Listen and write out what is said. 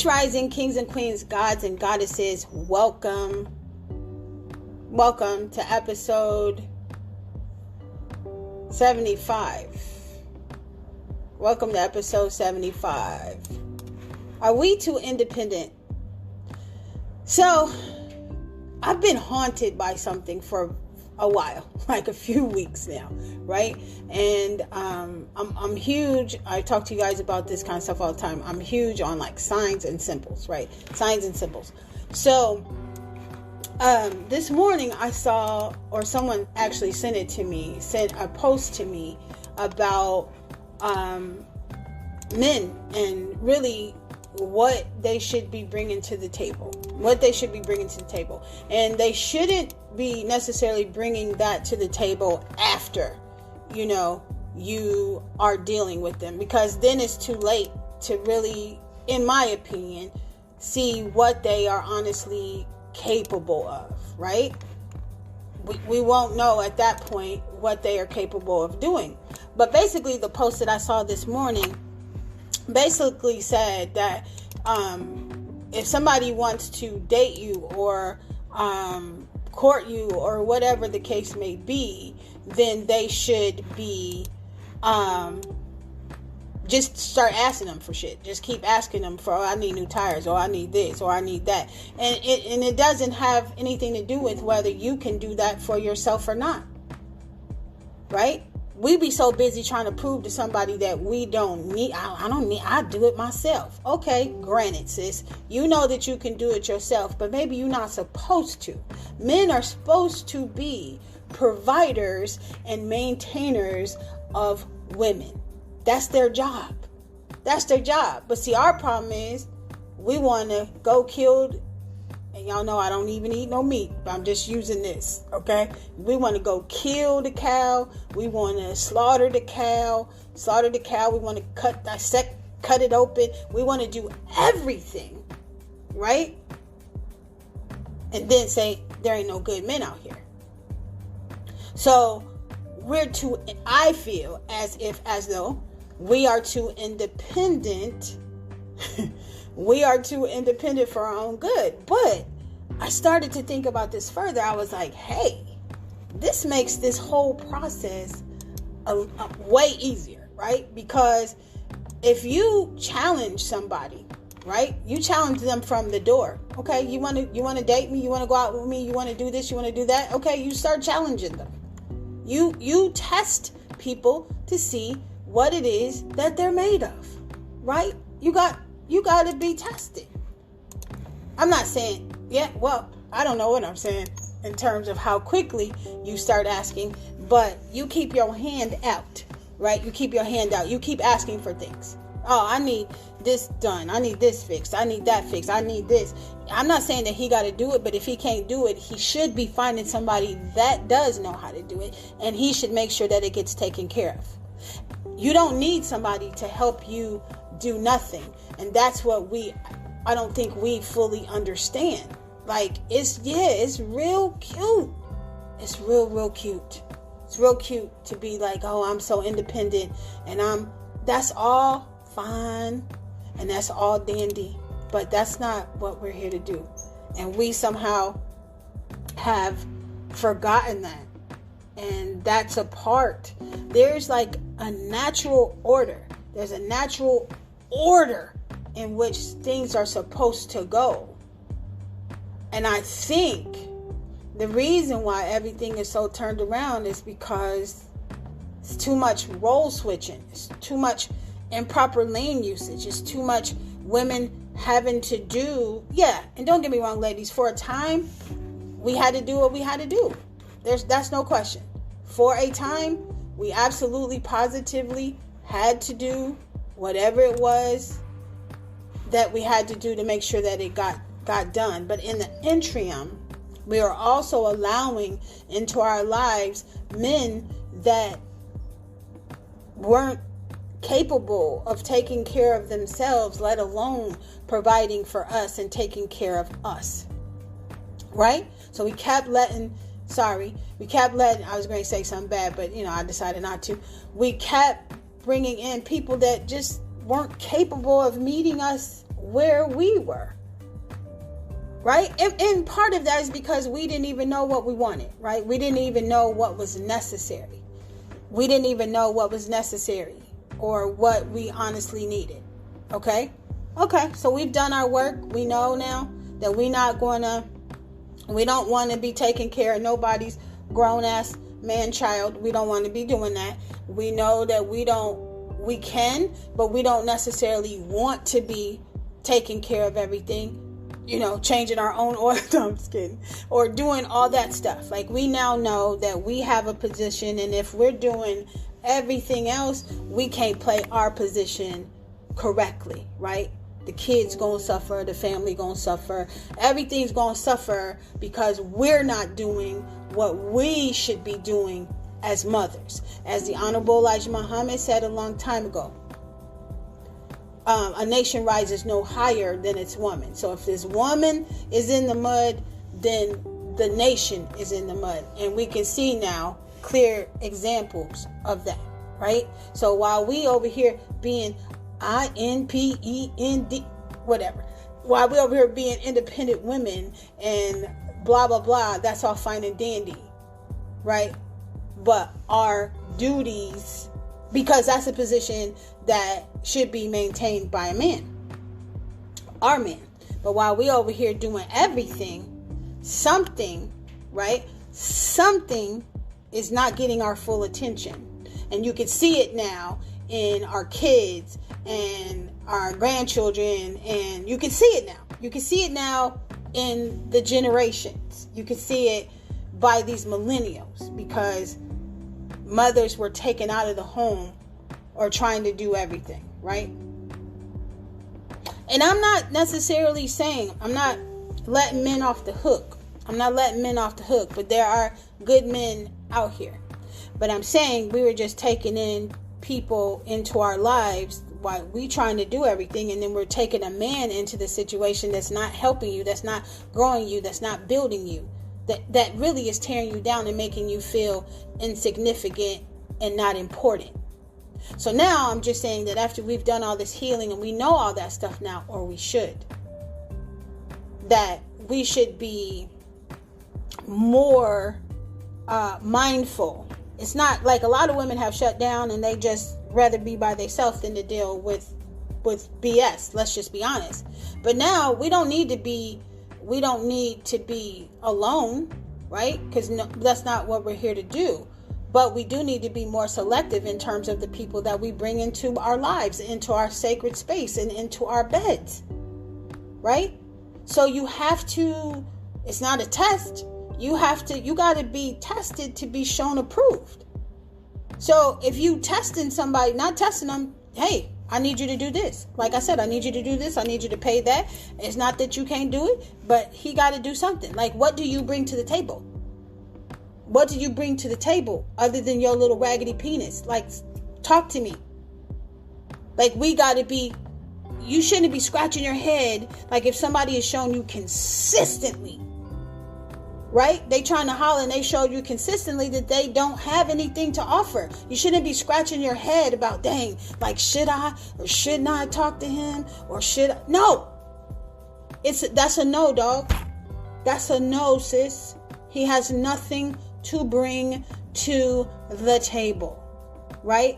Rising, kings and queens, gods and goddesses, welcome to episode 75. Welcome to episode 75. Are we too independent? So, I've been haunted by something for a while, like a few weeks now, right? And I'm huge. I talk to you guys about this kind of stuff all the time. I'm huge on like signs and symbols, right? Signs and symbols. So this morning I saw, or someone actually sent it to me, sent a post to me about men and really what they should be bringing to the table. And they shouldn't be necessarily bringing that to the table after, you are dealing with them, because then it's too late to really, in my opinion, see what they are honestly capable of, right? We won't know at that point what they are capable of doing. But basically, the post that I saw this morning basically said that if somebody wants to date you or court you or whatever the case may be, then they should be just start asking them for shit. Just keep asking them for, I need new tires, or I need this, or I need that. And it doesn't have anything to do with whether you can do that for yourself or not. Right? We be so busy trying to prove to somebody that we don't need. I do it myself. Okay, granted, sis. You know that you can do it yourself, but maybe you're not supposed to. Men are supposed to be providers and maintainers of women. That's their job. But see, our problem is we want to go kill. And y'all know I don't even eat no meat. But I'm just using this, okay? We want to go kill the cow. We want to slaughter the cow. We want to dissect, cut it open. We want to do everything, right? And then say there ain't no good men out here. So I feel as though we are too independent. We are too independent for our own good. But I started to think about this further. I was like, hey, this makes this whole process a way easier, right? Because if you challenge somebody, right? You challenge them from the door. Okay, you want to date me? You want to go out with me? You want to do this? You want to do that? Okay, you start challenging them. You test people to see what it is that they're made of, right? You got to be tested. I'm not saying, I don't know what I'm saying in terms of how quickly you start asking, but you keep your hand out, right? You keep your hand out. You keep asking for things. Oh, I need this done. I need this fixed. I need that fixed. I need this. I'm not saying that he got to do it, but if he can't do it, he should be finding somebody that does know how to do it, and he should make sure that it gets taken care of. You don't need somebody to help you do nothing. And that's what I don't think we fully understand. Like, it's real cute. It's real cute. It's real cute to be like, oh, I'm so independent and that's all fine and that's all dandy. But that's not what we're here to do. And we somehow have forgotten that. And that's a part. There's like a natural order. There's a natural order in which things are supposed to go. And I think the reason why everything is so turned around is because it's too much role switching. It's too much improper lane usage. It's too much women having to do. Yeah, and don't get me wrong, ladies. For a time, we had to do what we had to do. That's no question. For a time, we absolutely positively had to do whatever it was that we had to do to make sure that it got done. But in the interim, we are also allowing into our lives men that weren't capable of taking care of themselves, let alone providing for us and taking care of us. Right? So we kept letting, I was going to say something bad, but I decided not to. We kept bringing in people that just weren't capable of meeting us where we were. Right? And part of that is because we didn't even know what we wanted, right? We didn't even know what was necessary. We didn't even know what was necessary or what we honestly needed. Okay? Okay, so we've done our work. We know now that we don't want to be taking care of nobody's grown-ass man-child. We don't want to be doing that. We know that we can, but we don't necessarily want to be taking care of everything. Changing our own oil, I'm just kidding, or doing all that stuff. Like, we now know that we have a position, and if we're doing everything else, we can't play our position correctly, right? The kids gonna suffer, the family gonna suffer, everything's gonna suffer because we're not doing what we should be doing as mothers. As the Honorable Elijah Muhammad said a long time ago, a nation rises no higher than its woman. So if this woman is in the mud, then the nation is in the mud. And we can see now clear examples of that, right? So while we over here being INPEND, whatever, while we over here being independent women and blah, blah, blah, that's all fine and dandy, right? But our duties, because that's a position that should be maintained by a man, our man. But while we over here doing everything, something, right? Something is not getting our full attention. And you can see it now in our kids and our grandchildren, and you can see it now. You can see it now in the generations. You can see it by these millennials, because mothers were taken out of the home or trying to do everything, right? And I'm not necessarily saying, I'm not letting men off the hook. I'm not letting men off the hook, but there are good men out here. But I'm saying we were just taking in people into our lives while we trying to do everything, and then we're taking a man into the situation that's not helping you, that's not growing you, that's not building you, that really is tearing you down and making you feel insignificant and not important. So now I'm just saying that after we've done all this healing and we know all that stuff now, or we should, that we should be more mindful. It's not like a lot of women have shut down and they just rather be by themselves than to deal with BS. Let's just be honest. But now we don't need to be alone, right? Because that's not what we're here to do. But we do need to be more selective in terms of the people that we bring into our lives, into our sacred space, and into our beds, right? So you have to, it's not a test. You got to be tested to be shown approved. So if you testing somebody, not testing them, hey, I need you to do this. Like I said, I need you to do this. I need you to pay that. It's not that you can't do it, but he got to do something. Like, what do you bring to the table? What do you bring to the table other than your little raggedy penis? Like, talk to me. Like, you shouldn't be scratching your head. Like, if somebody has shown you consistently, right? They trying to holler and they showed you consistently that they don't have anything to offer. You shouldn't be scratching your head about, dang, like, should I or should not talk to him, or should I? No. That's a no, dog. That's a no, sis. He has nothing to bring to the table, right?